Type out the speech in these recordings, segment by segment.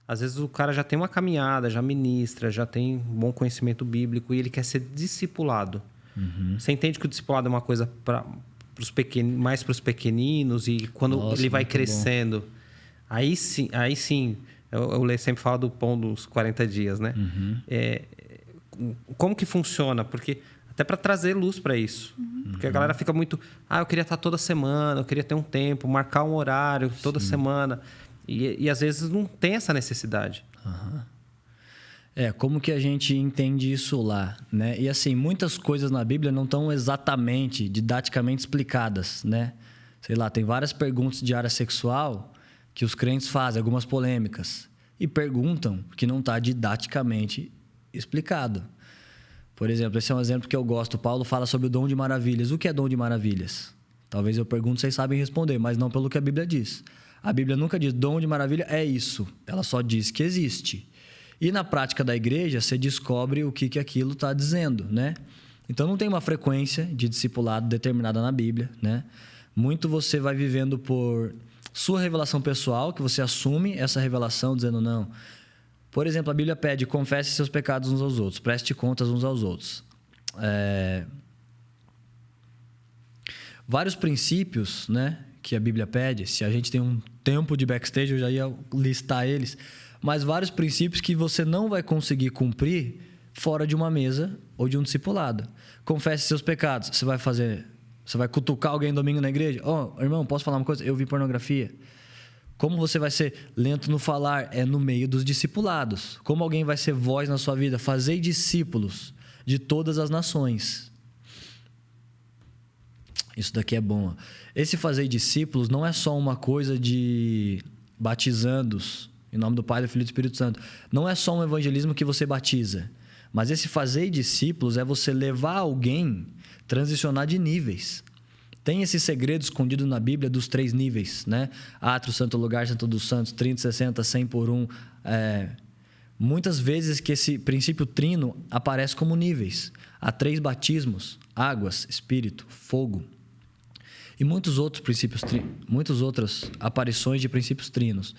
Às vezes o cara já tem uma caminhada, já ministra, já tem um bom conhecimento bíblico e ele quer ser discipulado. Você entende que o discipulado é uma coisa mais para os pequeninos e quando ele vai crescendo, aí sim eu sempre falo do pão dos 40 dias, né? Como que funciona? Porque até para trazer luz para isso. Porque a galera fica muito... eu queria estar toda semana, eu queria ter um tempo, marcar um horário toda semana. E às vezes não tem essa necessidade. Como que a gente entende isso lá, né? E assim, muitas coisas na Bíblia não estão exatamente, didaticamente explicadas, né? Sei lá, tem várias perguntas de área sexual que os crentes fazem, algumas polêmicas, e perguntam que não está didaticamente explicado. Por exemplo, esse é um exemplo que eu gosto. Paulo fala sobre o dom de maravilhas. O que é dom de maravilhas? Talvez eu pergunte, vocês sabem responder, mas não pelo que a Bíblia diz. A Bíblia nunca diz dom de maravilha é isso. Ela só diz que existe. E na prática da igreja, você descobre o que aquilo está dizendo, né? Então, não tem uma frequência de discipulado determinada na Bíblia, né? Muito você vai vivendo por sua revelação pessoal, que você assume essa revelação dizendo não. Por exemplo, a Bíblia pede, confesse seus pecados uns aos outros, preste contas uns aos outros. Vários princípios, né, que a Bíblia pede, se a gente tem um tempo de backstage, eu já ia listar eles, mas vários princípios que você não vai conseguir cumprir fora de uma mesa ou de um discipulado. Confesse seus pecados. Você vai cutucar alguém domingo na igreja? Irmão, posso falar uma coisa? Eu vi pornografia. Como você vai ser lento no falar? É no meio dos discipulados. Como alguém vai ser voz na sua vida? Fazei discípulos de todas as nações. Isso daqui é bom. Esse fazer discípulos não é só uma coisa de batizando-os em nome do Pai, do Filho e do Espírito Santo. Não é só um evangelismo que você batiza. Mas esse fazer discípulos é você levar alguém, transicionar de níveis. Tem esse segredo escondido na Bíblia dos 3 níveis, né? Átrio, Santo Lugar, Santo dos Santos, 30, 60, 100 por 1. Muitas vezes que esse princípio trino aparece como níveis. Há 3 batismos, águas, espírito, fogo. E muitas outras aparições de princípios trinos.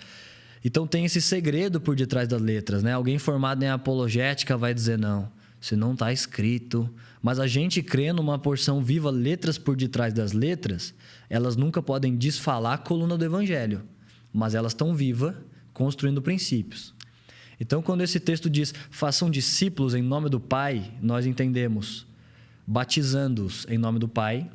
Então tem esse segredo por detrás das letras, né? Alguém formado em apologética vai dizer não, isso não está escrito. Mas a gente crê numa porção viva, letras por detrás das letras, elas nunca podem desfalar a coluna do evangelho, mas elas estão vivas, construindo princípios. Então, quando esse texto diz, façam discípulos em nome do Pai, nós entendemos, batizando-os em nome do Pai,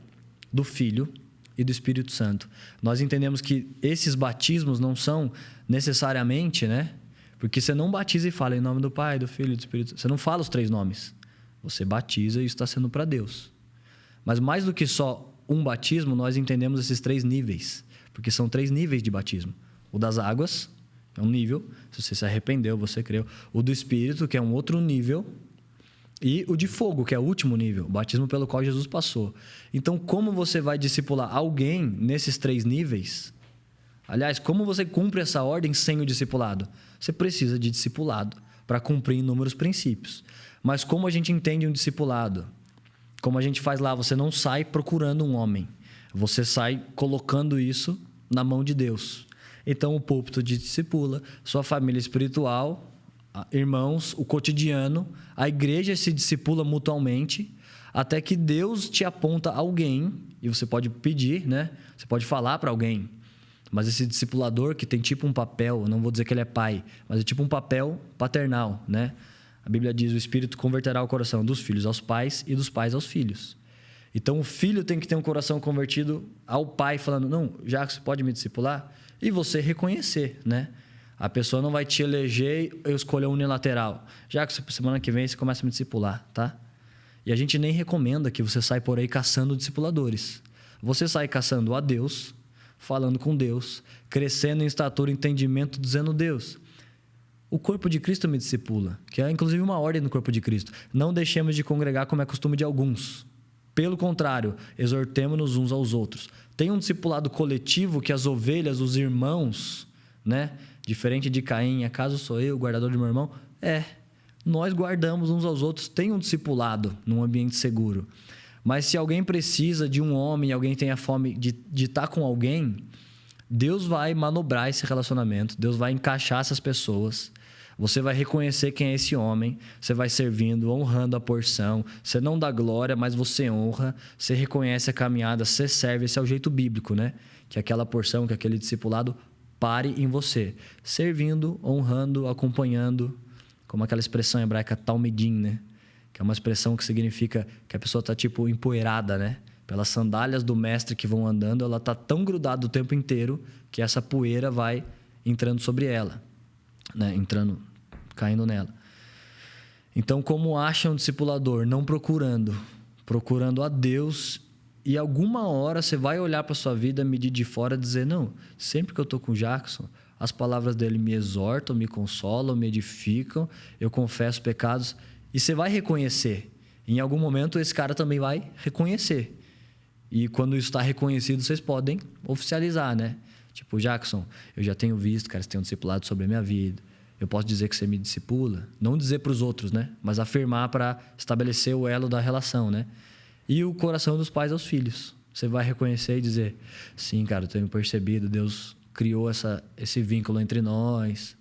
do Filho e do Espírito Santo. Nós entendemos que esses batismos não são necessariamente, né? Porque você não batiza e fala em nome do Pai, do Filho e do Espírito Santo. Você não fala os 3 nomes. Você batiza e isso está sendo para Deus. Mas mais do que só um batismo, nós entendemos esses 3 níveis. Porque são 3 níveis de batismo. O das águas é um nível. Se você se arrependeu, você creu. O do Espírito, que é um outro nível. E o de fogo, que é o último nível. O batismo pelo qual Jesus passou. Então, como você vai discipular alguém nesses 3 níveis? Aliás, como você cumpre essa ordem sem o discipulado? Você precisa de discipulado para cumprir inúmeros princípios. Mas como a gente entende um discipulado? Como a gente faz lá, você não sai procurando um homem. Você sai colocando isso na mão de Deus. Então, o púlpito te discipula, sua família espiritual, irmãos, o cotidiano, a igreja se discipula mutuamente, até que Deus te aponta alguém, e você pode pedir, né? Você pode falar para alguém. Mas esse discipulador que tem tipo um papel, eu não vou dizer que ele é pai, mas é tipo um papel paternal, né? A Bíblia diz, o Espírito converterá o coração dos filhos aos pais e dos pais aos filhos. Então, o filho tem que ter um coração convertido ao pai, falando, não, já que você pode me discipular, e você reconhecer, né? A pessoa não vai te eleger e eu escolher unilateral. Já que semana que vem você começa a me discipular, tá? E a gente nem recomenda que você saia por aí caçando discipuladores. Você sai caçando a Deus, falando com Deus, crescendo em estatura e entendimento, dizendo Deus. O corpo de Cristo me discipula, que é inclusive uma ordem no corpo de Cristo. Não deixemos de congregar como é costume de alguns. Pelo contrário, exortemo-nos uns aos outros. Tem um discipulado coletivo que as ovelhas, os irmãos, né? Diferente de Caim, acaso sou eu, o guardador de meu irmão? Nós guardamos uns aos outros. Tem um discipulado num ambiente seguro. Mas se alguém precisa de um homem, alguém tem a fome de estar com alguém, Deus vai manobrar esse relacionamento, Deus vai encaixar essas pessoas. Você vai reconhecer quem é esse homem, você vai servindo, honrando a porção. Você não dá glória, mas você honra, você reconhece a caminhada, você serve. Esse é o jeito bíblico, né? Que aquela porção, que aquele discipulado pare em você. Servindo, honrando, acompanhando, como aquela expressão hebraica talmidim, né? Que é uma expressão que significa que a pessoa está tipo empoeirada, né? Pelas sandálias do mestre que vão andando, ela está tão grudada o tempo inteiro que essa poeira vai entrando sobre ela, né? Caindo nela. Então, como acha um discipulador? Não procurando a Deus. E alguma hora você vai olhar para sua vida, medir de fora e dizer, não, sempre que eu estou com o Jackson, as palavras dele me exortam, me consolam, me edificam, eu confesso pecados. E você vai reconhecer. Em algum momento, esse cara também vai reconhecer. E quando isso está reconhecido, vocês podem oficializar, né? Tipo, Jackson, eu já tenho visto, cara, você tem um discipulado sobre a minha vida. Eu posso dizer que você me discipula? Não dizer para os outros, né? Mas afirmar para estabelecer o elo da relação, né? E o coração dos pais aos filhos. Você vai reconhecer e dizer, sim, cara, eu tenho percebido, Deus criou esse vínculo entre nós.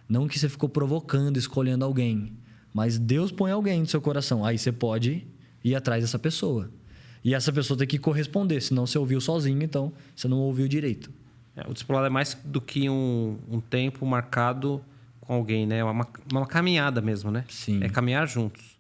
Não que você ficou provocando, escolhendo alguém, mas Deus põe alguém no seu coração. Aí você pode ir atrás dessa pessoa. E essa pessoa tem que corresponder, senão você ouviu sozinho, então você não ouviu direito. O discipulado é mais do que um tempo marcado com alguém, né? É uma caminhada mesmo, né? Sim. É caminhar juntos.